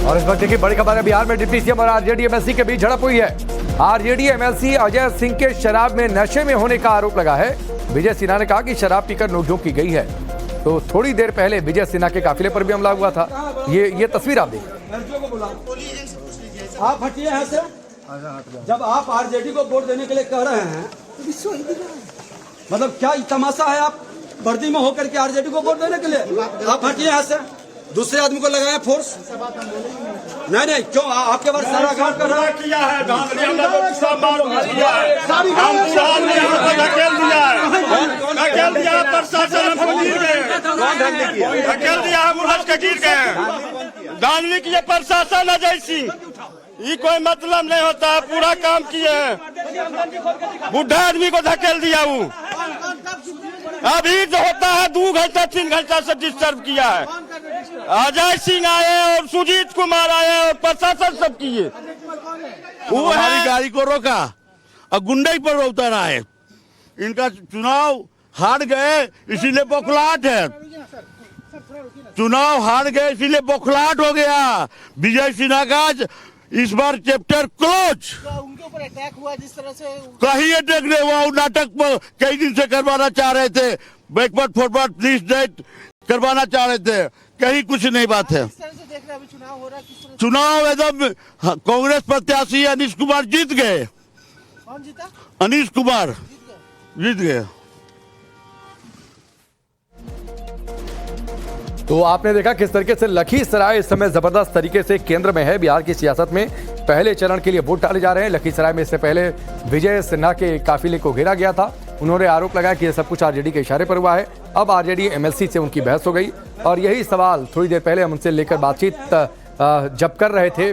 और इस वक्त देखिए बड़ी खबर है, बिहार में डिप्टी सीएम और आरजेडी एमएलसी के बीच झड़प हुई है। आरजेडी एमएलसी अजय सिंह के शराब में नशे में होने का आरोप लगा है। विजय सिन्हा ने कहा कि शराब पीकर नोकझोंक की गई है। तो थोड़ी देर पहले विजय सिन्हा के काफिले पर भी हमला हुआ था। ये तस्वीर आप देखिए। आप हटिए यहाँ से। जब आप आरजेडी को वोट देने के लिए कह रहे हैं, मतलब क्या तमाशा है? आप वर्दी में होकर के आरजेडी को वोट देने के लिए आप हटिए यहाँ से। दूसरे आदमी को लगाया फोर्स। नहीं क्यों आपके पास सारा काम कर रहा है? किया है धकेल दिया प्रशासन, धकेल दिया गिर गए। धांधली किए प्रशासन अजय सिंह, ये कोई मतलब नहीं होता है। पूरा काम किए हैं, बुढ़ा आदमी को धकेल दिया। वो अभी जो होता है 2 घंटा 3 घंटा से डिस्टर्ब किया है। अजय सिंह आए और सुजीत कुमार आए और प्रशासन सब किए। वो हमारी गाड़ी को रोका और गुंडे पर उतर आए। इनका चुनाव हार गए इसीलिए बौखलाहट है। चुनाव हार गए इसीलिए बौखलाहट हो गया। विजय सिन्हा का इस बार चैप्टर क्लोज। उनके ऊपर अटैक हुआ जिस तरह से, कहीं अटैक नहीं हुआ। नाटक कई दिन से करवाना चाह रहे थे, बैकवर्ड फॉरवर्ड प्लीज डेट करवाना चाह रहे थे। कहीं कुछ नहीं बात है। किस तरह से देख रहे हैं अभी चुनाव हो रहा है? किस तरह चुनाव एकदम कांग्रेस प्रत्याशी अनीश कुमार जीत गए। कौन जीता? अनीश कुमार जीत गए। तो आपने देखा किस तरीके से लखीसराय इस समय जबरदस्त तरीके से केंद्र में है। बिहार की सियासत में पहले चरण के लिए वोट डाले जा रहे हैं। लखीसराय में इससे पहले विजय सिन्हा के काफिले को घेरा गया था। उन्होंने आरोप लगाया कि यह सब कुछ आरजेडी के इशारे पर हुआ है। अब आरजेडी एमएलसी से उनकी बहस हो गई और यही सवाल थोड़ी देर पहले हम उनसे लेकर बातचीत जब कर रहे थे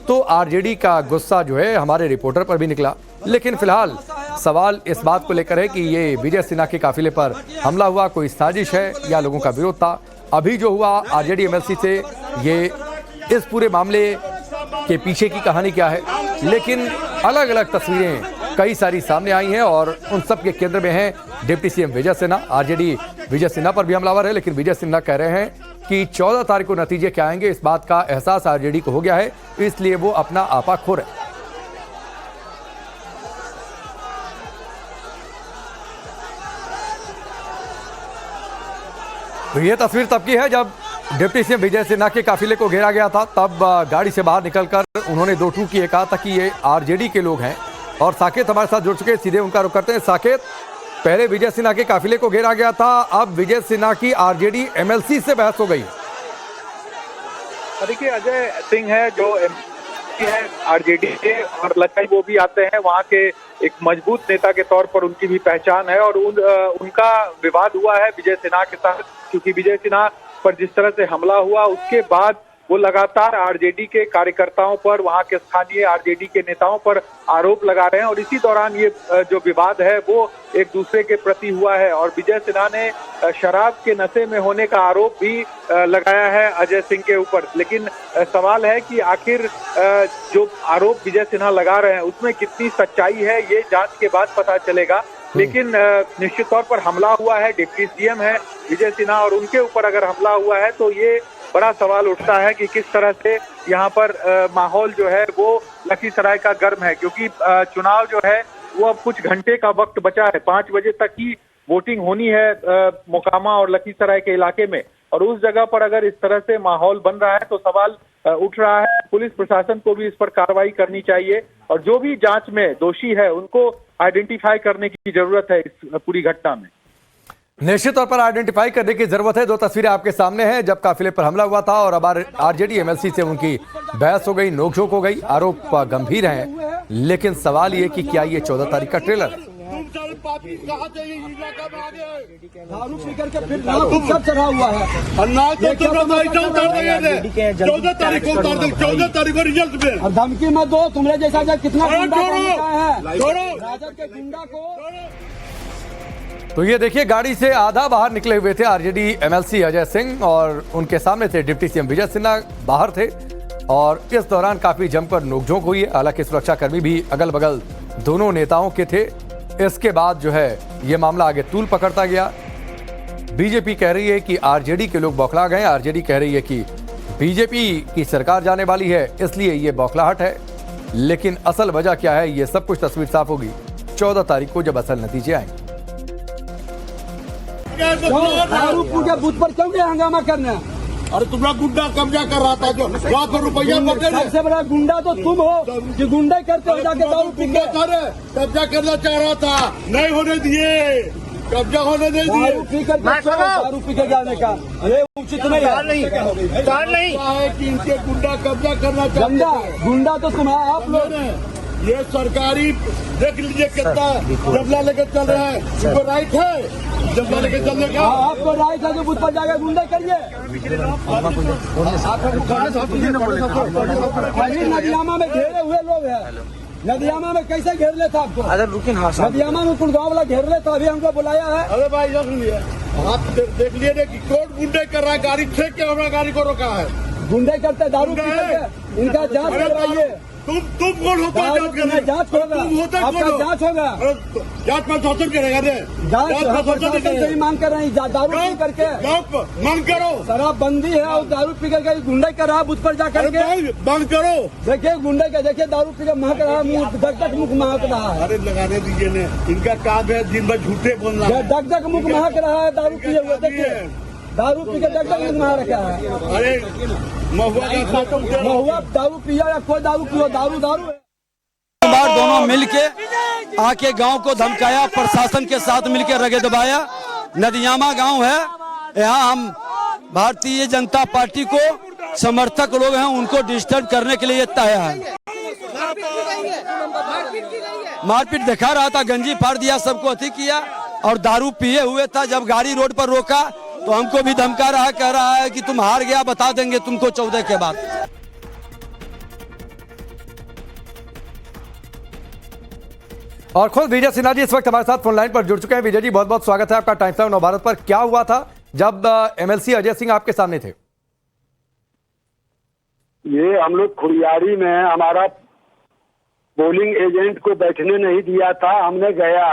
तो आरजेडी का गुस्सा जो है हमारे रिपोर्टर पर भी निकला। लेकिन फिलहाल सवाल इस बात को लेकर है कि ये विजय सिन्हा के काफिले पर हमला हुआ कोई साजिश है या लोगों का विरोध था। अभी जो हुआ आरजेडी एमएलसी से, ये इस पूरे मामले के पीछे की कहानी क्या है। लेकिन अलग अलग तस्वीरें कई सारी सामने आई हैं और उन सब के केंद्र में है deputy CM Vijay Sinha. RJD Vijay Sinha पर भी हमलावर है, लेकिन विजय सिन्हा कह रहे हैं कि 14 तारीख को नतीजे क्या आएंगे इस बात का एहसास आरजेडी को हो गया है, इसलिए वो अपना आपा खो रहे। तो ये तस्वीर तब की है जब डिप्टी सीएम विजय सिन्हा के काफिले को घेरा गया था। तब गाड़ी से बाहर निकलकर उन्होंने 2 टूक किए, कहा था कि ये आरजेडी के लोग हैं। और साकेत हमारे साथ जुड़ चुके, सीधे उनका रुख करते हैं। साकेत, पहले विजय सिन्हा के काफिले को घेरा गया था, अब विजय सिन्हा की आरजेडी एमएलसी से बहस हो गई। देखिए, अजय सिंह है जो एमएलसी है आरजेडी के, और लगता है वो भी आते हैं वहाँ के एक मजबूत नेता के तौर पर उनकी भी पहचान है। और उनका विवाद हुआ है विजय सिन्हा के साथ, क्योंकि विजय सिन्हा पर जिस तरह से हमला हुआ उसके बाद वो लगातार आरजेडी के कार्यकर्ताओं पर, वहां के स्थानीय आरजेडी के नेताओं पर आरोप लगा रहे हैं। और इसी दौरान ये जो विवाद है वो एक दूसरे के प्रति हुआ है। और विजय सिन्हा ने शराब के नशे में होने का आरोप भी लगाया है अजय सिंह के ऊपर। लेकिन सवाल है कि आखिर जो आरोप विजय सिन्हा लगा रहे हैं उसमें कितनी सच्चाई है, ये जांच के बाद पता चलेगा। लेकिन निश्चित तौर पर हमला हुआ है, डिप्टी सीएम है विजय सिन्हा और उनके ऊपर अगर हमला हुआ है तो ये बड़ा सवाल उठता है कि किस तरह से यहाँ पर माहौल जो है वो लखीसराय का गर्म है। क्योंकि चुनाव जो है वो अब कुछ घंटे का वक्त बचा है। 5 बजे तक ही वोटिंग होनी है मोकामा और लखीसराय के इलाके में। और उस जगह पर अगर इस तरह से माहौल बन रहा है तो सवाल उठ रहा है। पुलिस प्रशासन को भी इस पर कार्रवाई करनी चाहिए और जो भी जांच में दोषी है उनको आइडेंटिफाई करने की जरूरत है इस पूरी घटना में। निश्चित तौर पर आइडेंटिफाई करने की जरूरत है। 2 तस्वीरें आपके सामने हैं जब काफिले पर हमला हुआ था और अब आरजेडी एमएलसी से उनकी बहस हो गई, नोकझोंक हो गई। आरोप गंभीर हैं, लेकिन सवाल ये कि क्या ये 14 तारीख का ट्रेलर है? दारू पी करके फिर सब चढ़ा हुआ है। 14 तारीख को उतार दो, 14 तारीख को रिजल्ट पे। और धमकी मत दो, तुम्हारे जैसा कितना गुंडा है राजद के गुंडा को। तो ये देखिए, गाड़ी से आधा बाहर निकले हुए थे आरजेडी एमएलसी अजय सिंह और उनके सामने थे डिप्टी सीएम विजय सिन्हा, बाहर थे। और इस दौरान काफी जमकर नोकझोंक हुई है। हालांकि सुरक्षाकर्मी भी अगल बगल दोनों नेताओं के थे। इसके बाद जो है ये मामला आगे तूल पकड़ता गया। बीजेपी कह रही है कि आरजेडी के लोग बौखला गए, आरजेडी कह रही है कि बीजेपी की सरकार जाने वाली है, इसलिए ये बौखलाहट है। लेकिन असल वजह क्या है, ये सब कुछ तस्वीर साफ होगी 14 तारीख को, जब असल नतीजे आएंगे। दारू पी के बूथ पर क्यों गए हंगामा करने? अरे तुम्हारा गुंडा कब्जा कर रहा था जो लाखों रुपया सबसे बड़ा गुंडा तो तुम हो कि गुंडे करते हो जाके दारू पी के। कब्जा करना चाह रहा था, नहीं होने दिए, कब्जा होने नहीं दिए। दारू पी कर दारू पी के जाने का अरे उचित नहीं है कि इनके गुंडा कब्जा करना गुंडा चाहते गुंडा तो तुम आप लोग ये सरकारी देख लीजिए कितना जबला लेकर चल रहे हैं, इनको राइट है जबला लेकर चलने का। आपको राइट है जो बूथ पर जाकर गुंडा करिए। नदियामा में घेरे हुए लोग हैं, नदियामा में कैसे घेर लेता आपको? नदियामा में कुलगांव वाला घेर लेता, अभी हमको बुलाया है। अरे भाई सुनिए, आप देख लिए कि कौन गुंडे कर रहा है, गाड़ी फेंक के हमारा गाड़ी को रोका है। गुंडे करते दारू पी करके, इनका जांच करवाइए। तुम कौन होता है जांच करने? जांच होगा, आपका जांच होगा। जांच पर शासन करेगा रे, जांच से ही मांग कर रहे हैं दारू पी करके। मांग करो, शराबबंदी है और दारू पी करके गुंडे कर रहा बूथ पर जा करके। मांग करो, देखिए गुंडे का, देखिए दारू पी के महक रहा, मुंह दक दक मुख महक रहा है। अरे लगाने दीजिए ने, इनका काम है दिन भर झूठे बोलना। दक दक मुख महक रहा है दारू पिए हुए, देखिए दारू पी के दक दक मुख महक रखा है। अरे महुआ दारू पिया या कोई दारू पियो, दारू दारू है। बार दोनों मिलके आके गांव को धमकाया, प्रशासन के साथ मिलके रगे दबाया। नदियामा गांव है, यहाँ हम भारतीय जनता पार्टी को समर्थक लोग हैं, उनको डिस्टर्ब करने के लिए तय है। मारपीट दिखा रहा था, गंजी फाड़ दिया, सबको अति किया और दारू पिए हुए था। जब गाड़ी रोड पर रोका तो हमको भी धमका रहा है, कह रहा है कि तुम हार गया, बता देंगे तुमको 14 के बाद। और खुद विजय सिन्हा जी इस वक्त हमारे साथ फोन लाइन पर जुड़ चुके हैं। विजय जी, बहुत बहुत स्वागत है आपका टाइम्स नाउ नवभारत पर। क्या हुआ था जब एमएलसी अजय सिंह आपके सामने थे? ये हम लोग खुरियारी में हमारा पोलिंग एजेंट को बैठने नहीं दिया था, हमने गया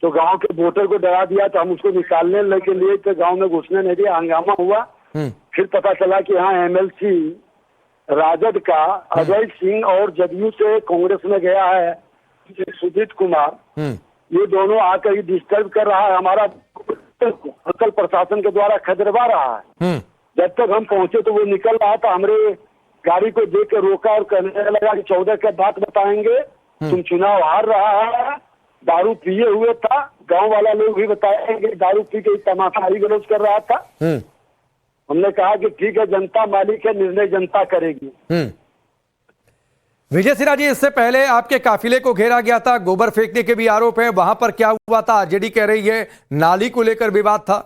तो गांव के वोटर को डरा दिया, तो हम उसको निकालने के लिए तो गांव में घुसने नहीं दिया, हंगामा हुआ। फिर पता चला कि हाँ एमएलसी राजद का अजय सिंह और जदयू से कांग्रेस में गया है सुजीत कुमार, ये दोनों आकर ही डिस्टर्ब कर रहा है, हमारा लोकल प्रशासन के द्वारा खदरवा रहा है। जब तक हम पहुंचे तो वो निकल रहा था, हमारे गाड़ी को देख के रोका और कहने लगा कि 14 के बाद बताएंगे, तुम चुनाव हार रहा है। दारू पिए हुए था, गांव वाला लोग भी बताएंगे दारू पी के तमाशाई गलोच कर रहा था। हमने कहा कि ठीक है, जनता मालिक है, निर्णय जनता करेगी। विजय सिन्हा जी, इससे पहले आपके काफिले को घेरा गया था, गोबर फेंकने के भी आरोप हैं, वहां पर क्या हुआ था? आरजेडी कह रही है नाली को लेकर विवाद था।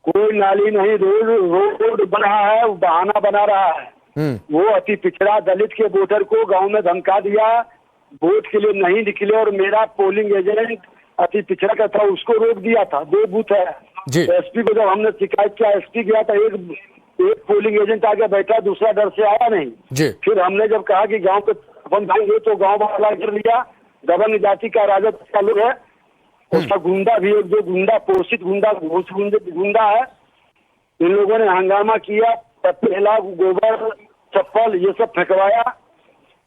कोई नाली नहीं, रोड बना है, बहाना बना रहा है। वो अति पिछड़ा दलित के वोटर को गांव में धमका दिया, वोट के लिए नहीं निकले, और मेरा पोलिंग एजेंट अति पिछड़ा का था, उसको रोक दिया था। 2 बूथ है, एसपी को जब हमने शिकायत किया, एसपी गया था, एक पोलिंग एजेंट आगे बैठा, दूसरा डर से आया नहीं। फिर हमने जब कहा कि गांव पे बंद भाएंगे तो गांव वाला कर लिया। दबंग जाति का राजद चालू है, उसका गुंडा भी एक जो गुंडा पोषित गुंडा है, इन लोगों ने हंगामा किया, पत्थर, गोबर, चप्पल ये सब फेंकवाया।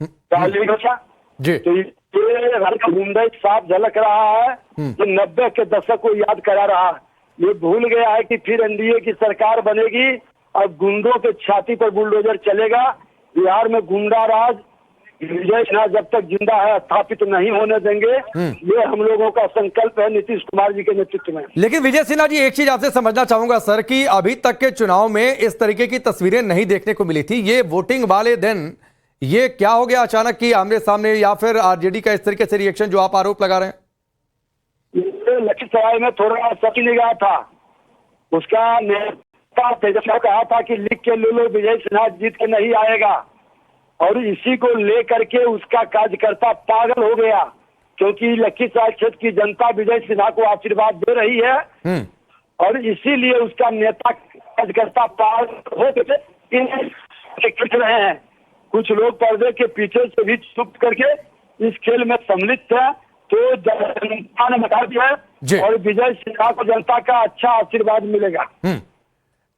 तो ये गुंडा साफ झलक रहा है, जो 90 के दशक को याद करा रहा है। ये भूल गया है कि फिर एनडीए की सरकार बनेगी और गुंडों के छाती पर बुलडोजर चलेगा। बिहार में गुंडा राज विजय सिन्हा जब तक जिंदा है स्थापित नहीं होने देंगे, ये हम लोगों का संकल्प है नीतीश कुमार जी के नेतृत्व में। लेकिन विजय सिन्हा जी, एक चीज आपसे समझना चाहूंगा सर, कि अभी तक के चुनाव में इस तरीके की तस्वीरें नहीं देखने को मिली थी। ये वोटिंग वाले दिन ये क्या हो गया अचानक कि आमने सामने, या फिर आरजेडी का इस तरीके से रिएक्शन जो आप आरोप लगा रहे हैं? लखीसराय में थोड़ा सच नहीं गया था, उसका नेता तेजस्वी कहा था कि लिख के ले लो, विजय सिन्हा जीत के नहीं आएगा, और इसी को लेकर के उसका कार्यकर्ता पागल हो गया, क्योंकि लखीसराय क्षेत्र की जनता विजय सिन्हा को आशीर्वाद दे रही है, और इसीलिए उसका नेता कार्यकर्ता पागल हो गए रहे हैं। कुछ लोग पर्दे के पीछे से भी छुप करके इस खेल में सम्मिलित थे, तो जनता ने बता दिया और विजय सिन्हा को जनता का अच्छा आशीर्वाद मिलेगा।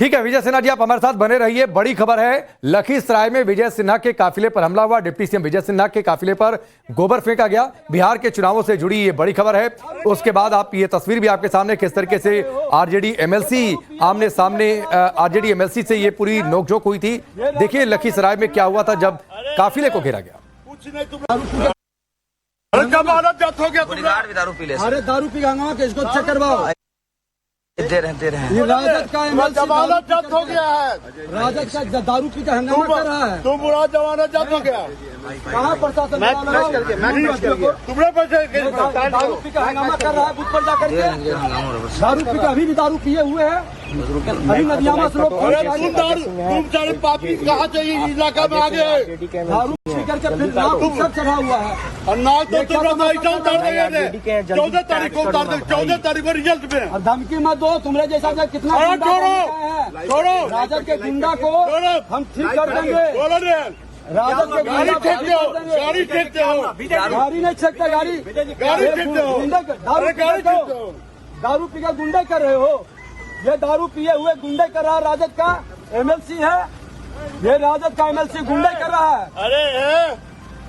ठीक है विजय सिन्हा जी, आप हमारे साथ बने रहिए। बड़ी खबर है, लखीसराय में विजय सिन्हा के काफिले पर हमला हुआ। डिप्टी सीएम विजय सिन्हा के काफिले पर गोबर फेंका गया। बिहार के चुनावों से जुड़ी ये बड़ी खबर है। उसके बाद आप ये तस्वीर भी आपके सामने, किस तरीके से आरजेडी एमएलसी आमने सामने, आरजेडी एमएलसी से ये पूरी नोकझोंक हुई थी। देखिए लखीसराय में क्या हुआ था जब काफिले को घेरा गया। जमानत जब्त हो गया, दारू पी ले। अरे दारू पी गंगा के इसको चेक करवाओ। दे रहे हैं। ये राजद का एमएलसी जमानत जब्त हो गया है। राजद का दारू पी का हंगामा कर रहा है। तुम बुरा जमानत जब्त हो गया। कहाँ प्रशासन तुमने पैसे दारू पी का हंगामा कर रहा है बूथ पर जाकर के। दारू पी का अभी भी दारू पिए हुए हैं। अभी नदियामा से लोग तुम सारे पापी कहाँ से इलाका में आ गए? दारू पी करके फिर नाक सब चढ़ा हुआ है। और नाक तो तुमने ऐसा उतार देंगे 14 तारीख को उतार देंगे, 14 तारीख को रिजल्ट में। और धमकी मत दो, तुम्हारे जैसा कितना छोड़ो राजद के गुंडा को हम ठीक कर देंगे। राजद के गाड़ी फेंकते हो, गाड़ी फेंकते हो, गाड़ी नहीं छेकते, गाड़ी फेंकते हो, दारू पी का गुंडे कर रहे हो। ये दारू पिए हुए गुंडे कर रहा है, राजद का एमएलसी है। ये राजद का एमएलसी गुंडे कर रहा है। अरे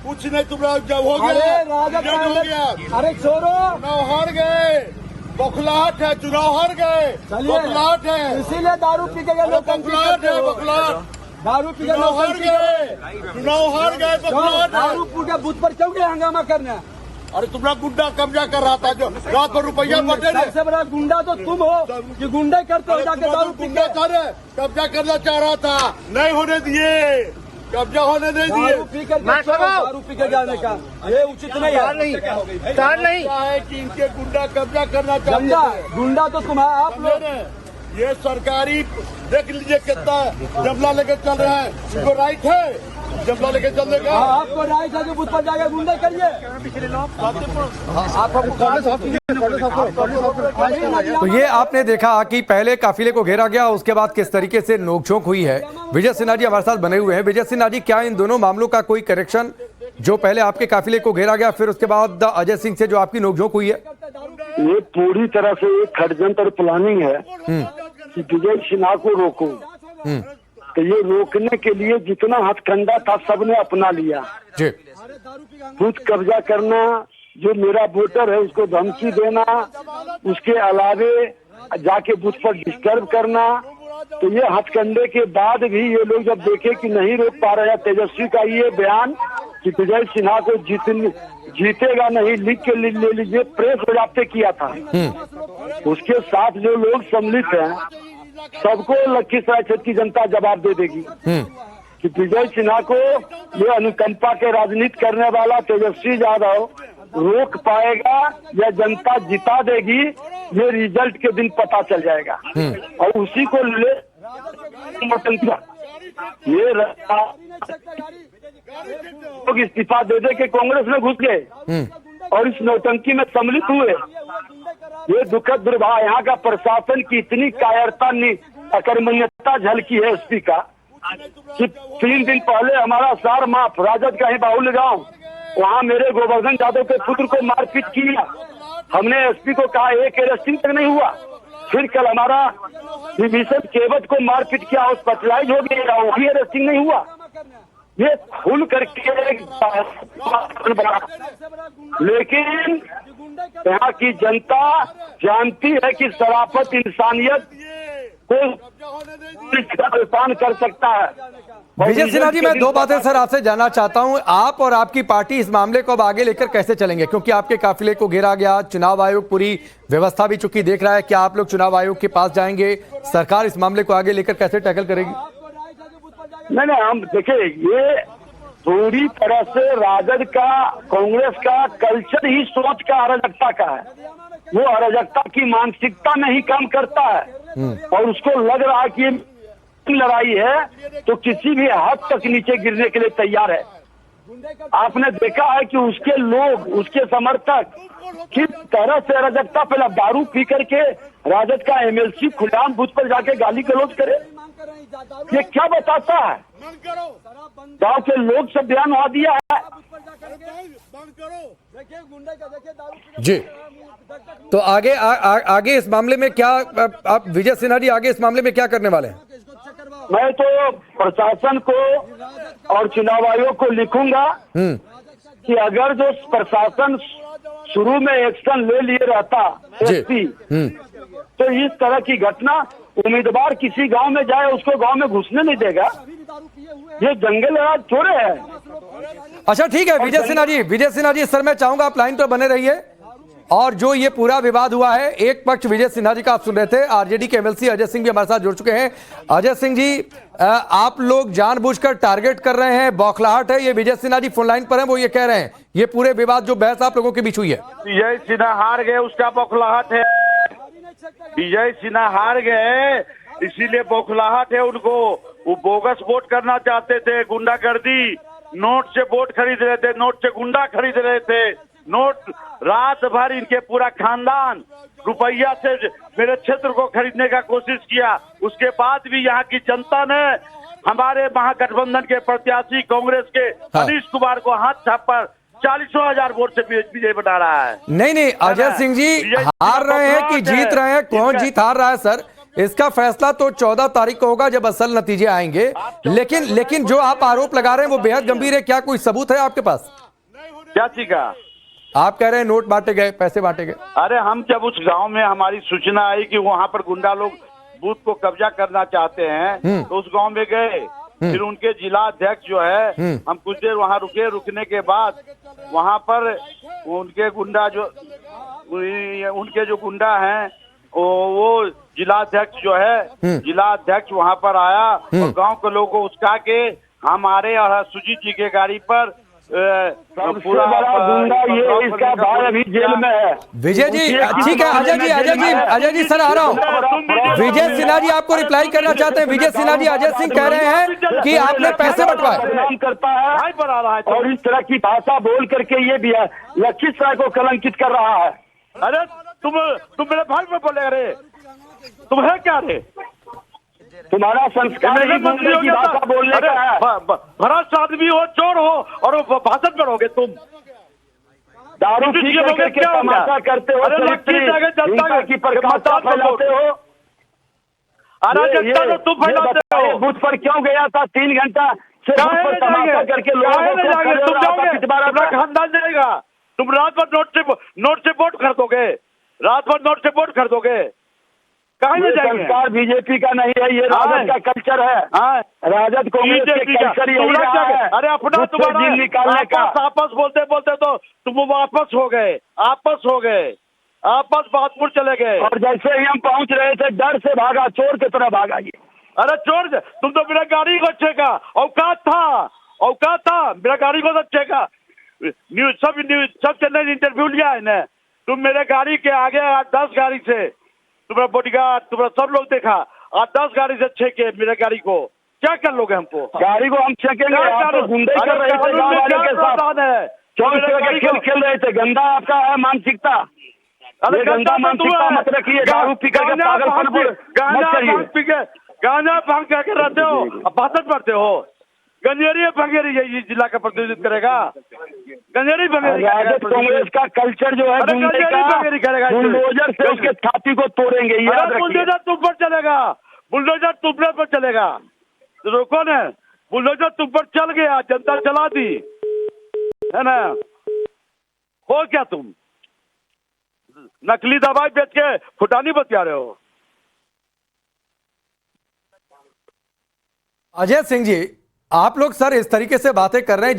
कुछ नहीं, तुम्हारा जब हो गया, अरे राजद का हो गया, अरे छोड़ो, चुनाव हार गए, बौखलाहट है, चुनाव हार गए, बौखलाहट है, इसीलिए दारू पी के बौखलाहट है, बौखलाहट। दारू पी के चुनाव हार गए, बौखलाहट है। दारू पी के बूथ पर क्यों गए हंगामा करने? अरे तुम्हारा गुंडा कब्जा कर रहा था, जो रात को रुपया बटे। सबसे बड़ा गुंडा तो तुम हो, कि गुंडे करते हो जाके दारू पी के। कब्जा करना चाह रहा था, नहीं होने दिए, कब्जा होने नहीं दिए। दारू पी कर दारू पी के जाने का ये उचित नहीं है। नहीं है कि इनके गुंडा कब्जा करना चाहते हैं। गुंडा तो तुम आप लोग। ये सरकारी देख लीजिए कितना जमला लेके चल रहे हैं। इनको राइट है जमला लेके चलने का? आपको राइट है कि बूथ पर जाकर गुंडे करिए। तो ये आपने देखा कि पहले काफिले को घेरा गया, उसके बाद किस तरीके से नोकझोंक हुई है। विजय सिन्हा जी हमारे साथ बने हुए हैं। विजय सिन्हा जी, क्या इन दोनों मामलों का कोई कनेक्शन, जो पहले आपके काफिले को घेरा गया फिर उसके बाद अजय सिंह से जो आपकी नोकझोंक हुई है? ये पूरी तरह से एक षड्यंत्र प्लानिंग है कि विजय सिन्हा को रोको। तो ये रोकने के लिए जितना हथकंडा था सबने अपना लिया। जी। बूथ कब्जा करना, जो मेरा वोटर है उसको धमकी देना, उसके अलावे जाके बूथ पर डिस्टर्ब करना। तो ये हथकंडे के बाद भी ये लोग जब देखे कि नहीं रोक पा रहे हैं, तेजस्वी का ये बयान कि विजय सिन्हा को जीतेगा नहीं, लिख के ले लीजिए, प्रेस बजाते किया था। उसके साथ जो लोग सम्मिलित हैं सबको लखीसराय क्षेत्र की जनता जवाब दे देगी कि विजय सिन्हा को ये अनुकंपा के राजनीति करने वाला तेजस्वी यादव रोक पाएगा या जनता जिता देगी, ये रिजल्ट के दिन पता चल जाएगा। और उसी को ले ये लोग इस्तीफा दे दे के कांग्रेस में घुस गए और इस नौटंकी में सम्मिलित हुए। ये दुखद दुर्भाग्य, यहाँ का प्रशासन की इतनी कायरता, अकर्मण्यता झलकी है एसपी का कि 3 दिन पहले हमारा सार माफ राजद का ही बाहुल्य गाँव, वहाँ मेरे गोवर्धन यादव के पुत्र को मारपीट किया। हमने एसपी को कहा एक अरेस्टिंग तक नहीं हुआ। फिर कल हमारा विभीषण केवट को मारपीट किया, हॉस्पिटलाइज हो गया, वही अरेस्टिंग नहीं हुआ। ये खुल करके लेकिन यहाँ की जनता जानती है कि शराफत इंसानियत को परेशान कर सकता है। विजय सिन्हा जी, मैं 2 बातें सर आपसे जानना चाहता हूं। आप और आपकी पार्टी इस मामले को अब आगे लेकर कैसे चलेंगे, क्योंकि आपके काफिले को घेरा गया, चुनाव आयोग पूरी व्यवस्था भी चुकी देख रहा है। क्या आप लोग चुनाव आयोग के पास जाएंगे? सरकार इस मामले को आगे लेकर कैसे टैकल करेगी? नहीं, हम देखिए, ये पूरी तरह से राजद का, कांग्रेस का कल्चर ही सोच का अराजकता का है। वो अराजकता की मानसिकता में ही काम करता है और उसको लग रहा है कि ये लड़ाई है तो किसी भी हद तक नीचे गिरने के लिए तैयार है। आपने देखा है कि उसके लोग, उसके समर्थक किस तरह से अराजकता, पहले दारू पी करके राजद का एमएलसी खुलेआम बूथ पर जाके गाली गलौज करे। ये क्या बताता है? गांव के लोग सब बयान वहाँ दिया है बंद करो। देखिए गुंडे का, देखिए दारू जी, तो आगे आगे इस मामले में क्या आप विजय सिन्हा जी आगे इस मामले में क्या करने वाले हैं? मैं तो प्रशासन को और चुनाव आयोग को लिखूंगा कि अगर जो प्रशासन शुरू में एक्शन ले लिए रहता एसपी, तो इस तरह की घटना उम्मीदवार किसी गांव में जाए उसको गांव में घुसने नहीं देगा। ये जंगल राज थोड़े है। अच्छा ठीक है विजय सिन्हा जी सर मैं चाहूंगा आप लाइन पर बने रहिए। और जो ये पूरा विवाद हुआ है, एक पक्ष विजय सिन्हा जी का आप सुन रहे थे, आरजेडी के एमएलसी अजय सिंह भी हमारे साथ जुड़ चुके हैं। अजय सिंह जी, आप लोग जानबूझकर टारगेट कर रहे हैं, बौखलाहट है, ये विजय सिन्हा जी फोन लाइन पर हैं, वो ये कह रहे हैं ये पूरे विवाद जो बहस आप लोगों के बीच हुई है, विजय सिन्हा हार गए उसका बौखलाहट है। विजय सिन्हा हार गए इसीलिए बौखलाहट है उनको। वो बोगस वोट करना चाहते थे, गुंडागर्दी, नोट से वोट खरीद रहे थे, नोट से गुंडा खरीद रहे थे, नोट रात भर इनके पूरा खानदान रुपया से मेरे क्षेत्र को खरीदने का कोशिश किया। उसके बाद भी यहाँ की जनता ने हमारे महागठबंधन के प्रत्याशी कांग्रेस के अनीश कुमार को हाथ छाप पर 40,000 वोट से विजय बना रहा है। नहीं अजय सिंह जी हार रहे हैं कि जीत रहे हैं, कौन जीत हार रहा है सर, इसका फैसला तो 14 तारीख को होगा जब असल नतीजे आएंगे। लेकिन जो आप आरोप लगा रहे हैं वो बेहद गंभीर है। क्या कोई सबूत है आपके पास? क्या चीज का? आप कह रहे हैं नोट बांटे गए, पैसे बांटे गए। अरे हम जब उस गांव में हमारी सूचना आई कि वहाँ पर गुंडा लोग बूथ को कब्जा करना चाहते हैं तो उस गांव में गए। फिर उनके जिला अध्यक्ष जो है, हम कुछ देर वहाँ रुके। रुकने के बाद वहाँ पर उनके जो गुंडा हैं वो जिला अध्यक्ष जो है, जिला अध्यक्ष वहाँ पर आया और गांव के लोगों को उस्का के हमारे और सुजीत जी के गाड़ी पर पूरा बड़ा गुंडा ये इसका भाई अभी जेल में है। विजय जी ठीक है, अजय जी सर आ रहा हूँ। विजय सिन्हा जी आपको रिप्लाई करना चाहते हैं। विजय सिन्हा जी अजय सिंह कह रहे हैं कि आपने पैसे बंटवाए करता है और इस तरह की भाषा बोल करके ये भी लखीसराय को कलंकित कर रहा है। अरे तुम मेरे भाई में बोले रे, तुम है क्या रे? तुम्हारा संस्कार ही दूसरे की भाषा बोलने का है। भ्रष्ट आदमी हो, चोर हो और भाषण करोगे तुम। दारू पी करके तमाशा करते हो, जनता की प्रकाशा फैलाते हो। अराजकता तो तुम फैलाते हो। बूथ पर क्यों गया था 3 घंटा से बूथ पर तमाशा करके तुम्हारा खानदान जाएगा। तुम रात भर नोट से वोट कर दोगे, रात भर नोट से वोट कर दोगे। ये संस्कार बीजेपी का नहीं है, ये राजद का कल्चर है। राजद कांग्रेस के कल्चर यही रहा है। अरे अपना तुम्हारा निकालने का आपस बोलते तो तुम वापस हो गए, आपस बातपुर चले गए। और जैसे ही हम पहुंच रहे थे डर से भागा, चोर की तरह भागा। ये अरे चोर, तुम तो मेरा गाड़ी को चेका, औकात था मेरा गाड़ी को चेका। सब चेन्नई इंटरव्यू लिया है ना। तुम मेरे गाड़ी के आगे 10 गाड़ी से तुम्हारा बॉडीगार्ड, तुम्हारा सब लोग देखा, 10 गाड़ी से छेके मेरे गाड़ी को। क्या कर लोगे हमको? गाड़ी को हम छेकेंगे? गुंडे कर रहे थे गाँव वाले के साथ, खेल खेल रहे थे। गंदा आपका है मानसिकता। अरे गंदा मानसिकता मत रखिए। दारू पी कर गांजा भांग करके रहते हो, भाषण पढ़ते हो। गंजेरी भंगेरी ये जिला का प्रतिनिधित्व करेगा। गंजेरी भंगेरी कांग्रेस का कल्चर जो है बुलडोजर से उसके छाती को तोड़ेंगे। बुलडोजर तुम पर चलेगा, बुलडोजर तुम पर चलेगा। तो रोको ने, बुलडोजर तुम पर चल गया, जनता चला दी है ना। हो क्या तुम नकली दवाई बेच के फुटानी बतिया रहे हो? अजय सिंह जी, आप लोग सर इस तरीके से बातें कर रहे हैं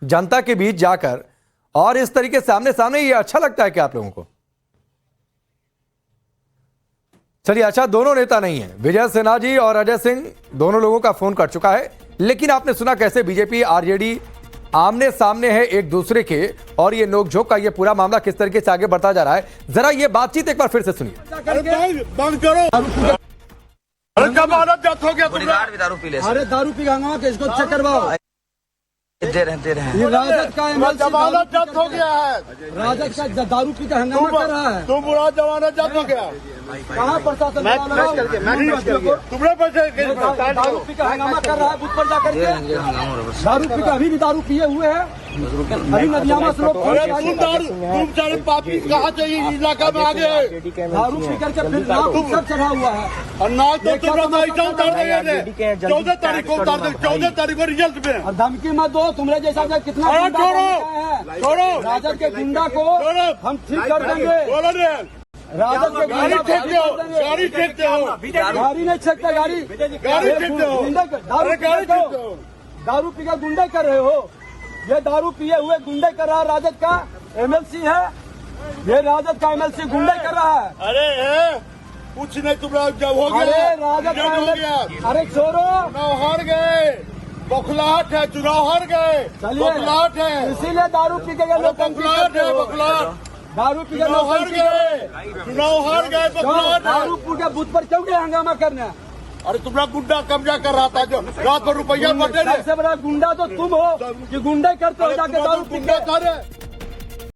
जनता के बीच जाकर, और इस तरीके सामने ये अच्छा लगता है क्या आप लोगों को? चलिए अच्छा, दोनों नेता नहीं है, विजय सिन्हा जी और अजय सिंह दोनों लोगों का फोन कट चुका है। लेकिन आपने सुना कैसे बीजेपी आरजेडी आमने सामने है एक दूसरे के, और ये नोकझोंक का ये पूरा मामला किस तरीके से आगे बढ़ता जा रहा है। जरा ये बातचीत एक बार फिर से सुनिए। बंद करो। अरे जमानत जब्त हो गया, भी दारू पी ले। अरे दारू पी गंगा के इसको चेक करवाओ। दे रहे हैं। ये राजद का एमएलसी जमानत जब्त हो गया है। राजद का दारू पी का हंगामा कर रहा है। तुम बुरा जमानत जब्त हो गया। कहाँ प्रशासन तुमने पैसे दारू पी का हंगामा कर रहा है बूथ पर जाकर के। दारू पी का अभी भी दारू पिए हुए हैं। अभी नदियामा से लोग तुम सारे पापी कहाँ से इलाका में आ गए? दारू पी करके फिर नाक सब चढ़ा हुआ है। और ना तो तुमने ऐसा उतार देंगे 14 तारीख को उतार देंगे, 14 तारीख को रिजल्ट में। और धमकी मत दो, तुम्हारे जैसा जो कितना अरे गुंडा छोड़ो, है। छोड़ो। राजद के गुंडा को छोड़ो। हम ठीक कर देंगे। बोलो रे, राजद के गाड़ी गुंडा को फेंकते ठीक हो, कर देंगे। गाड़ी फेंकते हो, गाड़ी नहीं छेकते, गाड़ी गाड़ी फेंकते हो, दारू अरे गाड़ी पी फेंकते हो। दारू पी का गुंडा कर रहे हो। ये दारू पिए हुए गुंडे कर रहा है। राजद का एमएलसी है, ये राजद का एमएलसी गुंडे कर रहा है। अरे कुछ नहीं, तुम्हारा जब हो अरे गया राजद का रिजल्ट हो गया, अरे छोड़ो, चुनाव हार गए, बौखलाहट है, चुनाव हार गए, चलिए बौखलाहट है, इसीलिए दारू पी के लोग बौखलाहट है, बौखलाहट। दारू पी के चुनाव लोग हार गए, चुनाव हार गए, बौखलाहट है। दारू पी के बूथ पर क्यों गए हंगामा करने? अरे तुम्हारा गुंडा कब्जा कर रहा था जो रात भर रुपया बटे सबसे बड़ा गुंडा तो तुम हो कि गुंडे करते हो जाके दारू पी के। गुंडा